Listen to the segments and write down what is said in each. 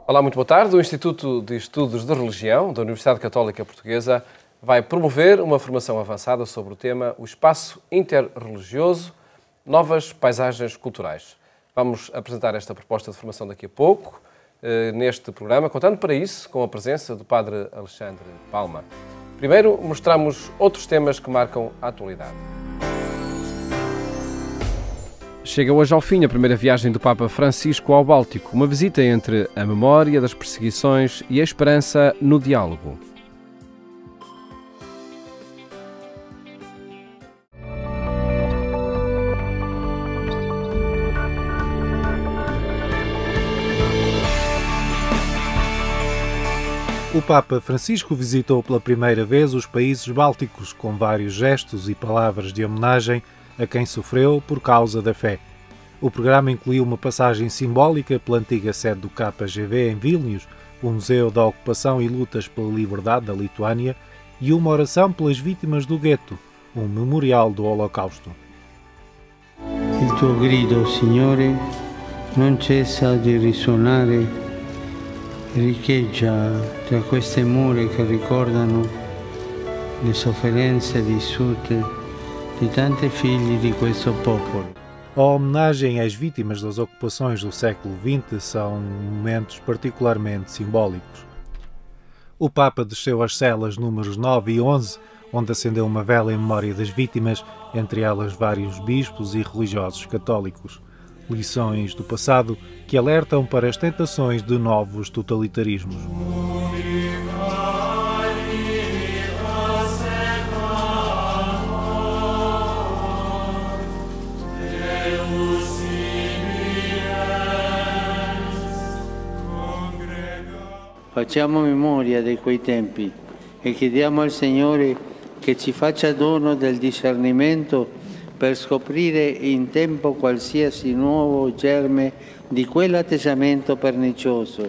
Olá, muito boa tarde. O Instituto de Estudos de Religião da Universidade Católica Portuguesa vai promover uma formação avançada sobre o tema O Espaço Interreligioso, Novas Paisagens Culturais. Vamos apresentar esta proposta de formação daqui a pouco, neste programa, contando para isso com a presença do Padre Alexandre Palma. Primeiro, mostramos outros temas que marcam a atualidade. Chega hoje ao fim a primeira viagem do Papa Francisco ao Báltico, uma visita entre a memória das perseguições e a esperança no diálogo. O Papa Francisco visitou pela primeira vez os países bálticos, com vários gestos e palavras de homenagem a quem sofreu por causa da fé. O programa incluiu uma passagem simbólica pela antiga sede do KGB em Vilnius, o Museu da Ocupação e Lutas pela Liberdade da Lituânia, e uma oração pelas vítimas do gueto, um memorial do Holocausto. Il tuo grido, Signore, non cessa di risuonare, riecheggia tra queste mura che ricordano le sofferenze vissute di tanti figli di questo popolo. A homenagem às vítimas das ocupações do século XX são momentos particularmente simbólicos. O Papa desceu às celas números 9 e 11, onde acendeu uma vela em memória das vítimas, entre elas vários bispos e religiosos católicos. Lições do passado que alertam para as tentações de novos totalitarismos. Facciamo memoria di quei tempi e chiediamo al Signore che ci faccia dono del discernimento per scoprire in tempo qualsiasi nuovo germe di quell'atteggiamento pernicioso,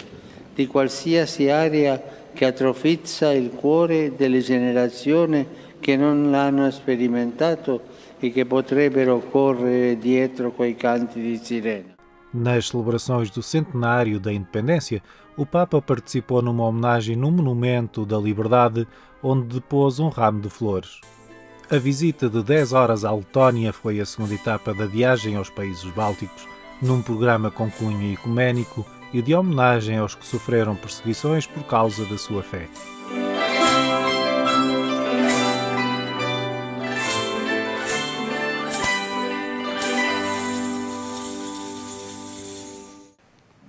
di qualsiasi aria che atrofizza il cuore delle generazioni che non l'hanno sperimentato e che potrebbero correre dietro quei canti di sirena. Nas celebrações do centenário da independência, o Papa participou numa homenagem no Monumento da Liberdade, onde depôs um ramo de flores. A visita de 10 horas à Letónia foi a segunda etapa da viagem aos países bálticos, num programa com cunho ecuménico e de homenagem aos que sofreram perseguições por causa da sua fé.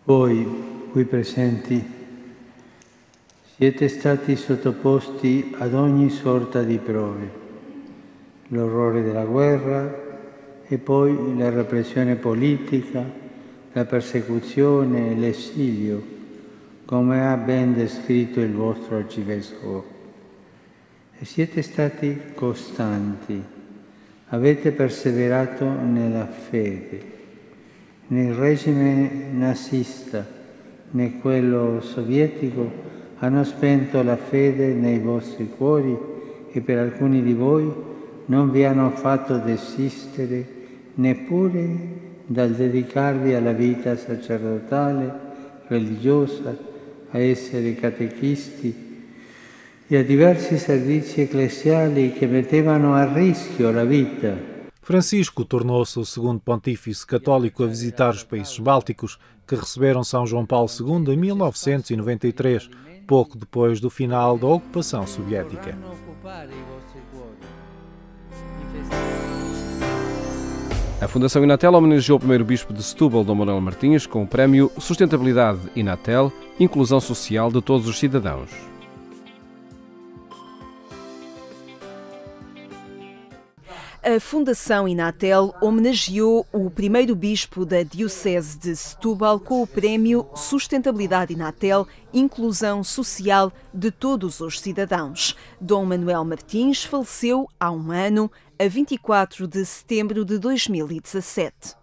Voi, qui presenti, siete stati sottoposti ad ogni sorta di prove, l'orrore della guerra e poi la repressione politica, la persecuzione e l'esilio, come ha ben descritto il vostro arcivescovo. E siete stati costanti, avete perseverato nella fede. Né il regime nazista né quello sovietico hanno spento la fede nei vostri cuori e per alcuni di voi non vi hanno fatto desistere neppure dal dedicarvi alla vita sacerdotale, religiosa, a essere catechisti e a diversi servizi ecclesiali che mettevano a rischio la vita. Francisco tornou-se o segundo pontífice católico a visitar os países bálticos, que receberam São João Paulo II em 1993, pouco depois do final da ocupação soviética. A Fundação Inatel homenageou o primeiro bispo de Setúbal, Dom Manuel Martins, com o prémio Sustentabilidade Inatel, Inclusão Social de Todos os Cidadãos. A Fundação Inatel homenageou o primeiro bispo da Diocese de Setúbal com o prémio Sustentabilidade Inatel, Inclusão Social de Todos os Cidadãos. Dom Manuel Martins faleceu há um ano, a 24 de setembro de 2017.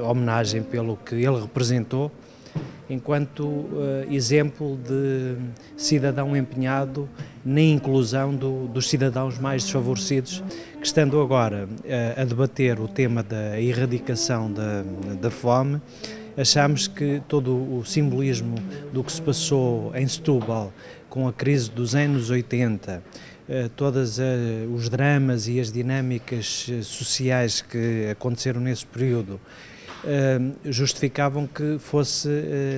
Homenagem pelo que ele representou enquanto exemplo de cidadão empenhado na inclusão dos cidadãos mais desfavorecidos, que estando agora a debater o tema da erradicação da fome, achamos que todo o simbolismo do que se passou em Setúbal com a crise dos anos 80, todos os dramas e as dinâmicas sociais que aconteceram nesse período, justificavam que fosse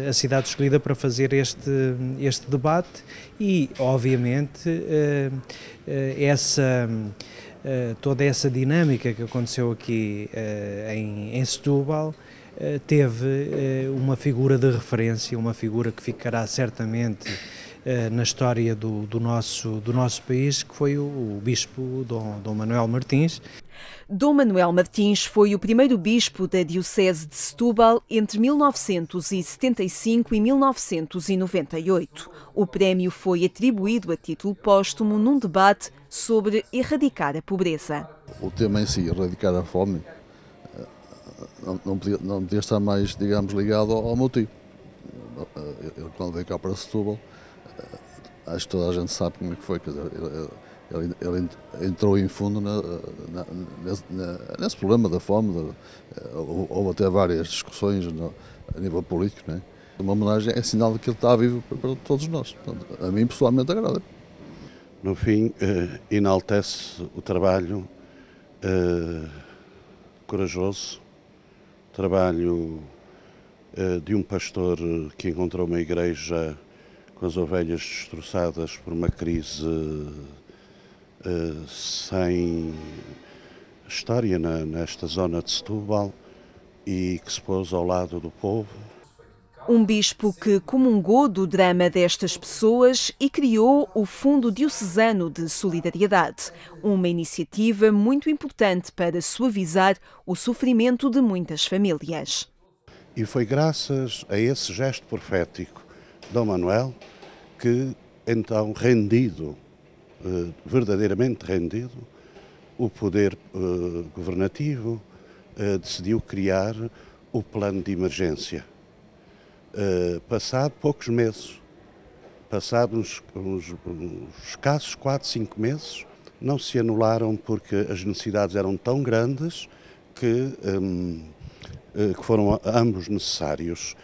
a cidade escolhida para fazer este debate e, obviamente, toda essa dinâmica que aconteceu aqui em Setúbal teve uma figura de referência, uma figura que ficará certamente na história do nosso país, que foi o Bispo Dom Manuel Martins. Dom Manuel Martins foi o primeiro bispo da Diocese de Setúbal entre 1975 e 1998. O prémio foi atribuído a título póstumo num debate sobre erradicar a pobreza. O tema em si, erradicar a fome, não podia estar mais, digamos, ligado ao meu tio. Ele, quando veio cá para Setúbal, acho que toda a gente sabe como é que foi. Quer dizer, ele entrou em fundo nesse problema da fome. Houve até várias discussões a nível político, não é? Uma homenagem é sinal de que ele está vivo para todos nós. Portanto, a mim, pessoalmente, agrada. No fim, enaltece o trabalho corajoso, trabalho de um pastor que encontrou uma igreja com as ovelhas destroçadas por uma crise sem história nesta zona de Setúbal e que se pôs ao lado do povo. Um bispo que comungou do drama destas pessoas e criou o Fundo Diocesano de Solidariedade, uma iniciativa muito importante para suavizar o sofrimento de muitas famílias. E foi graças a esse gesto profético de Dom Manuel que, então, verdadeiramente rendido, o poder governativo decidiu criar o plano de emergência. Passado poucos meses, passados uns escassos 4, 5 meses, não se anularam porque as necessidades eram tão grandes que foram ambos necessários.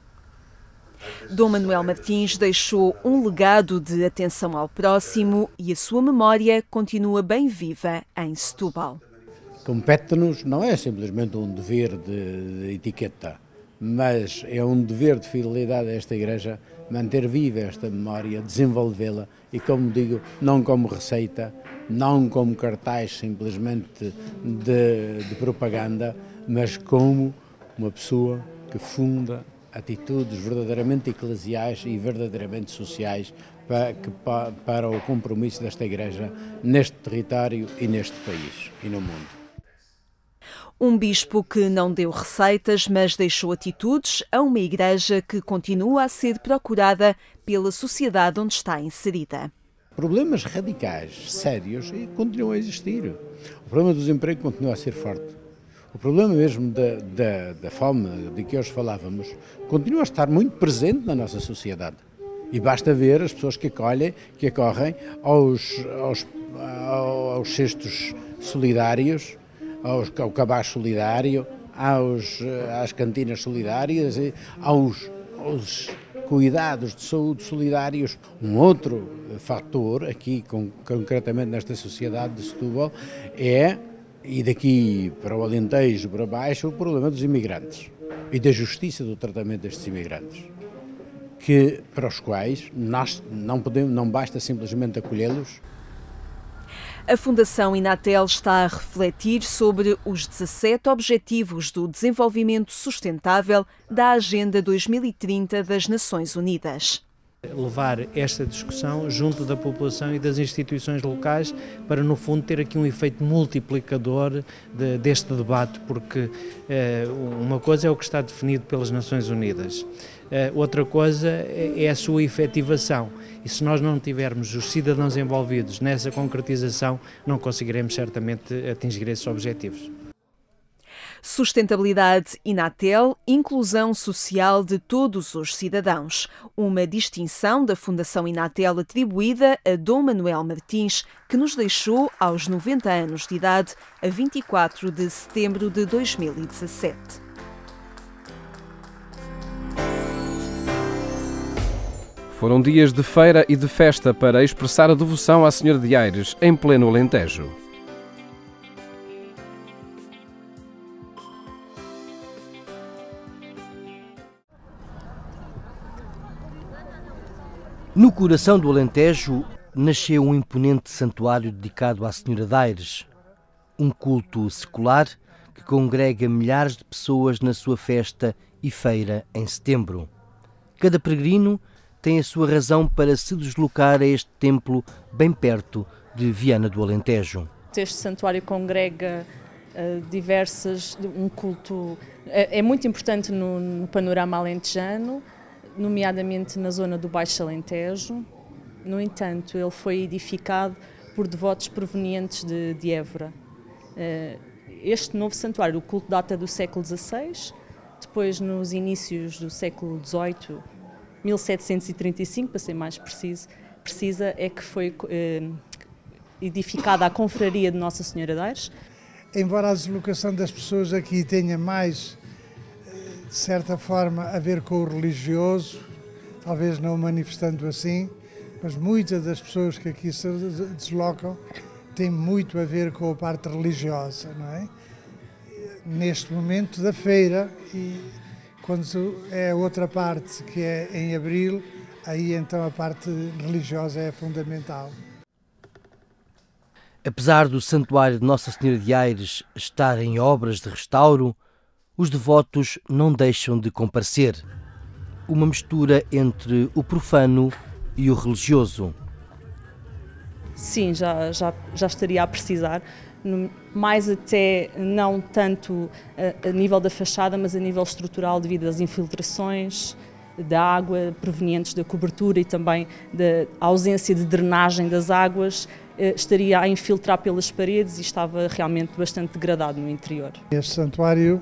Dom Manuel Martins deixou um legado de atenção ao próximo e a sua memória continua bem viva em Setúbal. Compete-nos, não é simplesmente um dever de etiqueta, mas é um dever de fidelidade a esta Igreja manter viva esta memória, desenvolvê-la e, como digo, não como receita, não como cartaz simplesmente de propaganda, mas como uma pessoa que funda atitudes verdadeiramente eclesiais e verdadeiramente sociais para o compromisso desta Igreja neste território e neste país e no mundo. Um bispo que não deu receitas, mas deixou atitudes a uma igreja que continua a ser procurada pela sociedade onde está inserida. Problemas radicais, sérios, continuam a existir. O problema do desemprego continua a ser forte. O problema mesmo da fome de que hoje falávamos continua a estar muito presente na nossa sociedade. E basta ver as pessoas que acorrem aos cestos solidários, ao cabaz solidário, às cantinas solidárias, aos cuidados de saúde solidários. Um outro fator aqui, concretamente nesta sociedade de Setúbal, e daqui para o Alentejo, para baixo, o problema dos imigrantes e da justiça do tratamento destes imigrantes, para os quais não basta simplesmente acolhê-los. A Fundação Inatel está a refletir sobre os 17 Objetivos do Desenvolvimento Sustentável da Agenda 2030 das Nações Unidas. Levar esta discussão junto da população e das instituições locais para, no fundo, ter aqui um efeito multiplicador deste debate, porque uma coisa é o que está definido pelas Nações Unidas, outra coisa é a sua efetivação, e se nós não tivermos os cidadãos envolvidos nessa concretização, não conseguiremos certamente atingir esses objetivos. Sustentabilidade Inatel, inclusão social de todos os cidadãos. Uma distinção da Fundação Inatel atribuída a Dom Manuel Martins, que nos deixou aos 90 anos de idade, a 24 de setembro de 2017. Foram dias de feira e de festa para expressar a devoção à Senhora de Aires, em pleno Alentejo. No coração do Alentejo nasceu um imponente santuário dedicado à Senhora de Aires, um culto secular que congrega milhares de pessoas na sua festa e feira em setembro. Cada peregrino tem a sua razão para se deslocar a este templo bem perto de Viana do Alentejo. Este santuário congrega um culto, é muito importante no panorama alentejano, nomeadamente na zona do Baixo Alentejo. No entanto, ele foi edificado por devotos provenientes de Évora. Este novo santuário, o culto data do século XVI, depois nos inícios do século XVIII, 1735, para ser mais precisa, é que foi edificada a confraria de Nossa Senhora de Aires. Embora a deslocação das pessoas aqui tenha mais, de certa forma, a ver com o religioso, talvez não manifestando assim, mas muitas das pessoas que aqui se deslocam têm muito a ver com a parte religiosa, não é? Neste momento da feira, e quando é a outra parte, que é em abril, aí então a parte religiosa é fundamental. Apesar do Santuário de Nossa Senhora de Aires estar em obras de restauro, os devotos não deixam de comparecer. Uma mistura entre o profano e o religioso. Sim, já estaria a precisar, mais até não tanto a nível da fachada, mas a nível estrutural, devido às infiltrações da água provenientes da cobertura e também da ausência de drenagem das águas, estaria a infiltrar pelas paredes e estava realmente bastante degradado no interior. Este santuário,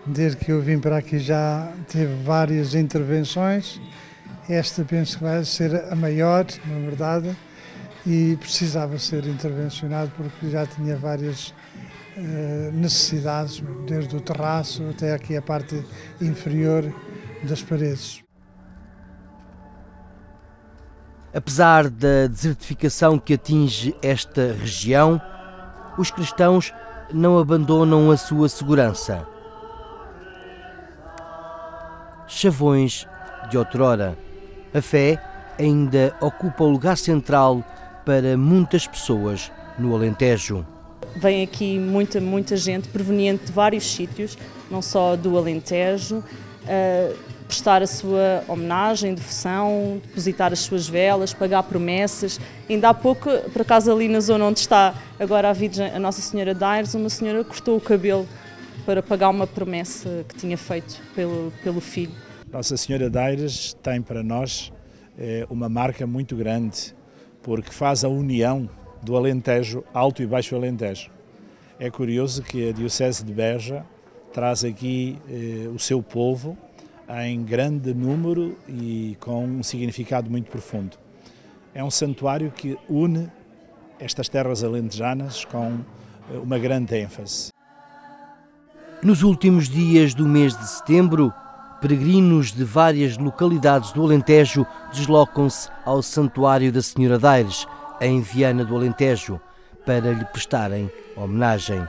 desde que eu vim para aqui, já teve várias intervenções. Esta penso que vai ser a maior, na verdade, e precisava ser intervencionado porque já tinha várias necessidades, desde o terraço até aqui a parte inferior das paredes. Apesar da desertificação que atinge esta região, os cristãos não abandonam a sua segurança. Chavões de outrora. A fé ainda ocupa o lugar central para muitas pessoas no Alentejo. Vem aqui muita gente proveniente de vários sítios, não só do Alentejo, prestar a sua homenagem, devoção, depositar as suas velas, pagar promessas. Ainda há pouco, por acaso ali na zona onde está agora a Virgem, a Nossa Senhora de Aires, uma senhora cortou o cabelo para pagar uma promessa que tinha feito pelo filho. Nossa Senhora de Aires tem para nós uma marca muito grande, porque faz a união do Alentejo, Alto e Baixo Alentejo. É curioso que a Diocese de Beja traz aqui o seu povo em grande número e com um significado muito profundo. É um santuário que une estas terras alentejanas com uma grande ênfase. Nos últimos dias do mês de setembro, peregrinos de várias localidades do Alentejo deslocam-se ao Santuário da Senhora de Aires, em Viana do Alentejo, para lhe prestarem homenagem.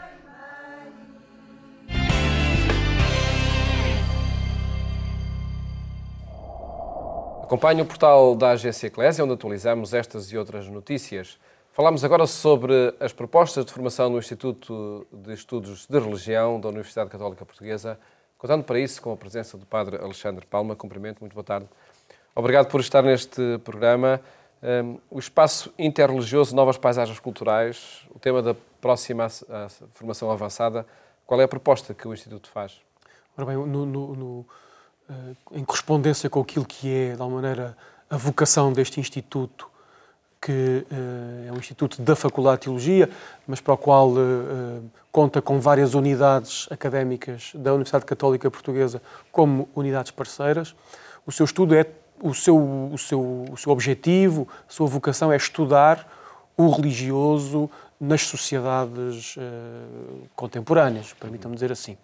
Acompanhe o portal da Agência Eclésia, onde atualizamos estas e outras notícias. Falamos agora sobre as propostas de formação no Instituto de Estudos de Religião da Universidade Católica Portuguesa, contando para isso com a presença do Padre Alexandre Palma. Cumprimento, muito boa tarde. Obrigado por estar neste programa. O espaço interreligioso, novas paisagens culturais, o tema da próxima formação avançada. Qual é a proposta que o Instituto faz? Ora bem, em correspondência com aquilo que é, de alguma maneira, a vocação deste Instituto, que é um Instituto da Faculdade de Teologia, mas para o qual conta com várias unidades académicas da Universidade Católica Portuguesa como unidades parceiras. O seu estudo é o seu objetivo, a sua vocação é estudar o religioso nas sociedades contemporâneas, permitam-me dizer assim.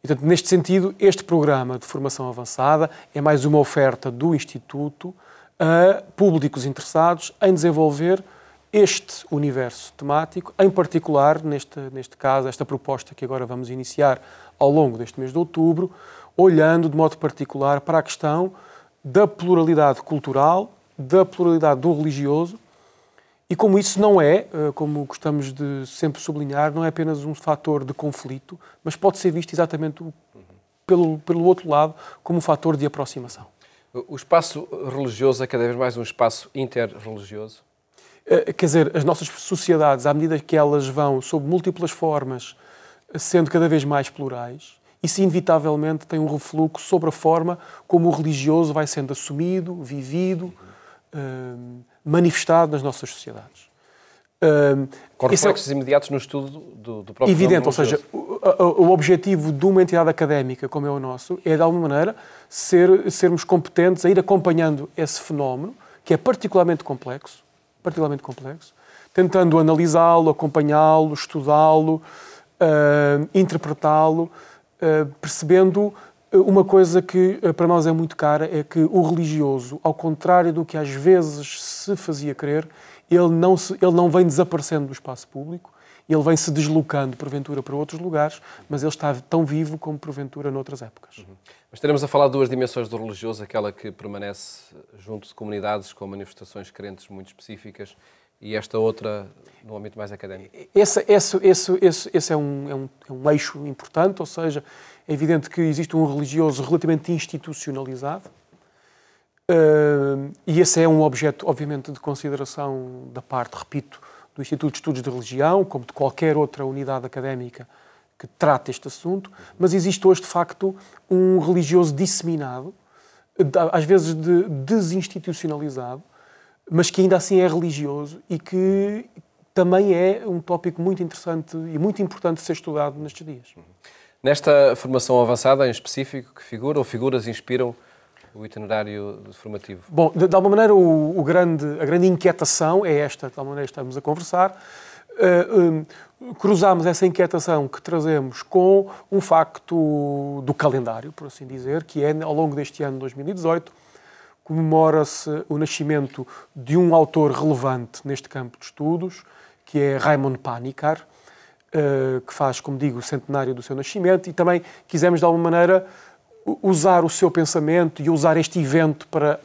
E, portanto, neste sentido, este programa de formação avançada é mais uma oferta do Instituto a públicos interessados em desenvolver este universo temático, em particular, neste caso, esta proposta que agora vamos iniciar ao longo deste mês de outubro, olhando de modo particular para a questão da pluralidade cultural, da pluralidade do religioso, e como isso não é, como gostamos de sempre sublinhar, não é apenas um fator de conflito, mas pode ser visto exatamente pelo outro lado como um fator de aproximação. O espaço religioso é cada vez mais um espaço interreligioso? Quer dizer, as nossas sociedades, à medida que elas vão, sob múltiplas formas, sendo cada vez mais plurais, isso inevitavelmente tem um refluxo sobre a forma como o religioso vai sendo assumido, vivido, manifestado nas nossas sociedades. Com reflexos imediatos no estudo do próprio evidente, ou seja, o objetivo de uma entidade académica como é o nosso é, de alguma maneira, sermos competentes a ir acompanhando esse fenómeno, que é particularmente complexo, tentando analisá-lo, acompanhá-lo, estudá-lo, interpretá-lo, percebendo uma coisa que para nós é muito cara, é que o religioso, ao contrário do que às vezes se fazia crer, ele não vem desaparecendo do espaço público, ele vem se deslocando, porventura, para outros lugares, mas ele está tão vivo como, porventura, noutras épocas. Mas estaremos a falar de duas dimensões do religioso, aquela que permanece junto de comunidades com manifestações crentes muito específicas e esta outra no âmbito mais académico. Esse é um eixo importante, ou seja, é evidente que existe um religioso relativamente institucionalizado e esse é um objeto, obviamente, de consideração da parte, repito, do Instituto de Estudos de Religião, como de qualquer outra unidade académica que trate este assunto, mas existe hoje, de facto, um religioso disseminado, às vezes desinstitucionalizado, mas que ainda assim é religioso e que também é um tópico muito interessante e muito importante de ser estudado nestes dias. Nesta formação avançada, em específico, que figura ou figuras inspiram o itinerário formativo? Bom, de alguma maneira, a grande inquietação é esta, de alguma maneira estamos a conversar. Cruzamos essa inquietação que trazemos com um facto do calendário, por assim dizer, que é, ao longo deste ano 2018, comemora-se o nascimento de um autor relevante neste campo de estudos, que é Raimond Panikkar, que faz, como digo, o centenário do seu nascimento, e também quisemos, de alguma maneira, usar o seu pensamento e usar este evento para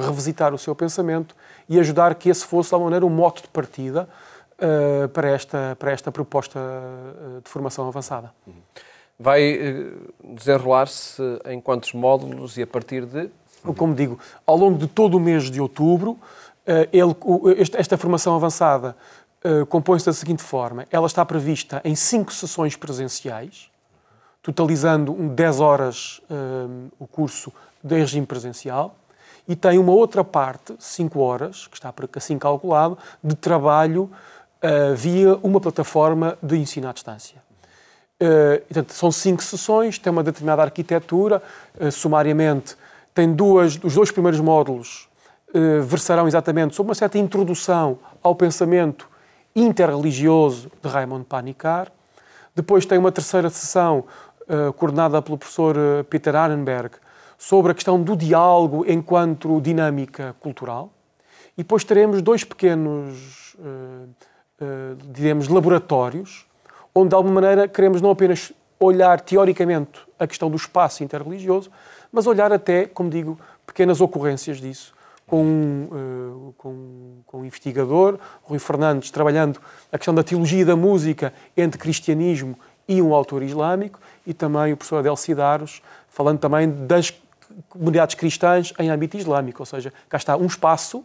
revisitar o seu pensamento e ajudar que esse fosse, de alguma maneira, um mote de partida para esta proposta de formação avançada. Vai desenrolar-se em quantos módulos e a partir de? Como digo, ao longo de todo o mês de outubro, esta formação avançada compõe-se da seguinte forma. Ela está prevista em 5 sessões presenciais, totalizando 10 horas o curso de regime presencial, e tem uma outra parte, 5 horas, que está assim calculado, de trabalho via uma plataforma de ensino à distância. Portanto, são 5 sessões, tem uma determinada arquitetura, sumariamente, os 2 primeiros módulos versarão exatamente sobre uma certa introdução ao pensamento interreligioso de Raimond Panikkar. Depois tem uma terceira sessão coordenada pelo professor Peter Arenberg sobre a questão do diálogo enquanto dinâmica cultural. E depois teremos 2 pequenos, diremos, laboratórios, onde de alguma maneira queremos não apenas olhar teoricamente a questão do espaço interreligioso, mas olhar até, como digo, pequenas ocorrências disso, com um investigador, Rui Fernandes, trabalhando a questão da teologia da música entre cristianismo e um autor islâmico, e também o professor Adel Cidaros, falando também das comunidades cristãs em âmbito islâmico, ou seja, cá está um espaço,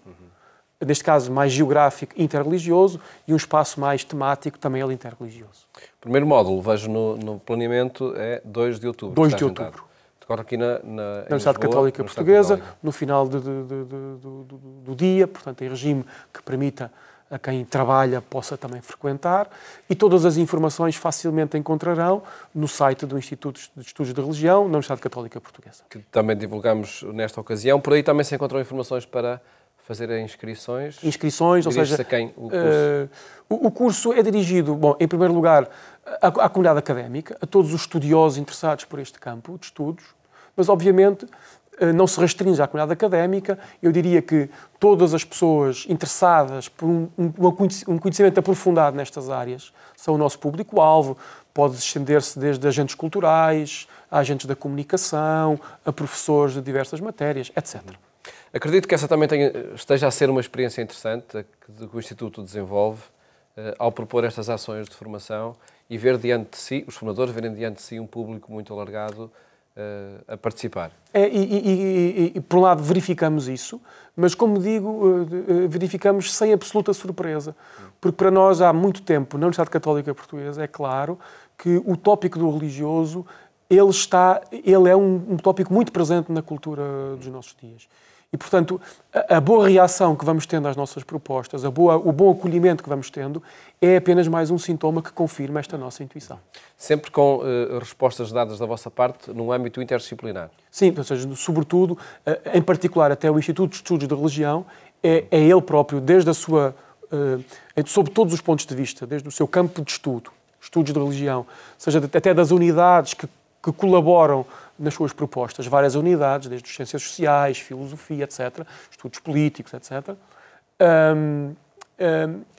neste caso mais geográfico, interreligioso, e um espaço mais temático, também ele interreligioso. O primeiro módulo, vejo no planeamento, é 2 de outubro. 2 de outubro. Agora aqui na Universidade Católica Portuguesa, no final do dia, portanto, em regime que permita a quem trabalha possa também frequentar, e todas as informações facilmente encontrarão no site do Instituto de Estudos de Religião, na Universidade Católica Portuguesa. Que também divulgamos nesta ocasião. Por aí também se encontram informações para fazer inscrições. Ou seja, a quem o curso? O curso é dirigido, bom, em primeiro lugar, à comunidade académica, a todos os estudiosos interessados por este campo de estudos, mas, obviamente, não se restringe à comunidade académica. Eu diria que todas as pessoas interessadas por um conhecimento aprofundado nestas áreas são o nosso público-alvo. Pode estender-se desde agentes culturais, a agentes da comunicação, a professores de diversas matérias, etc. Acredito que essa também esteja a ser uma experiência interessante que o Instituto desenvolve ao propor estas ações de formação e ver diante de si, os formadores verem diante de si um público muito alargado a participar. Por um lado, verificamos isso, mas, como digo, verificamos sem absoluta surpresa. Porque para nós, há muito tempo, na Universidade Católica Portuguesa, é claro que o tópico do religioso, ele é um tópico muito presente na cultura dos nossos dias. E, portanto, a boa reação que vamos tendo às nossas propostas, o bom acolhimento que vamos tendo, é apenas mais um sintoma que confirma esta nossa intuição. Sempre com respostas dadas da vossa parte no âmbito interdisciplinar? Sim, ou seja, sobretudo, em particular até o Instituto de Estudos da Religião, é ele próprio, desde a sua, sob todos os pontos de vista, desde o seu campo de estudo, estudos de religião, seja até das unidades que colaboram nas suas propostas, várias unidades, desde as ciências sociais, filosofia, etc., estudos políticos, etc.,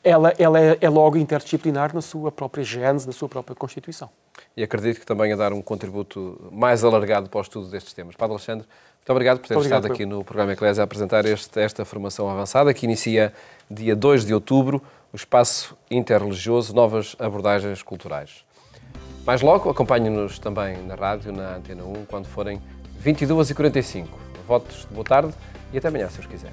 ela é logo interdisciplinar na sua própria gênese, na sua própria constituição. E acredito que também a dar um contributo mais alargado para o estudo destes temas. Padre Alexandre, muito obrigado por ter estado aqui no programa Eclésia a apresentar esta formação avançada, que inicia dia 2 de outubro, o Espaço Interreligioso, Novas Abordagens Culturais. Mais logo, acompanhe-nos também na rádio, na Antena 1, quando forem 22h45. Votos de boa tarde e até amanhã, se os quiser.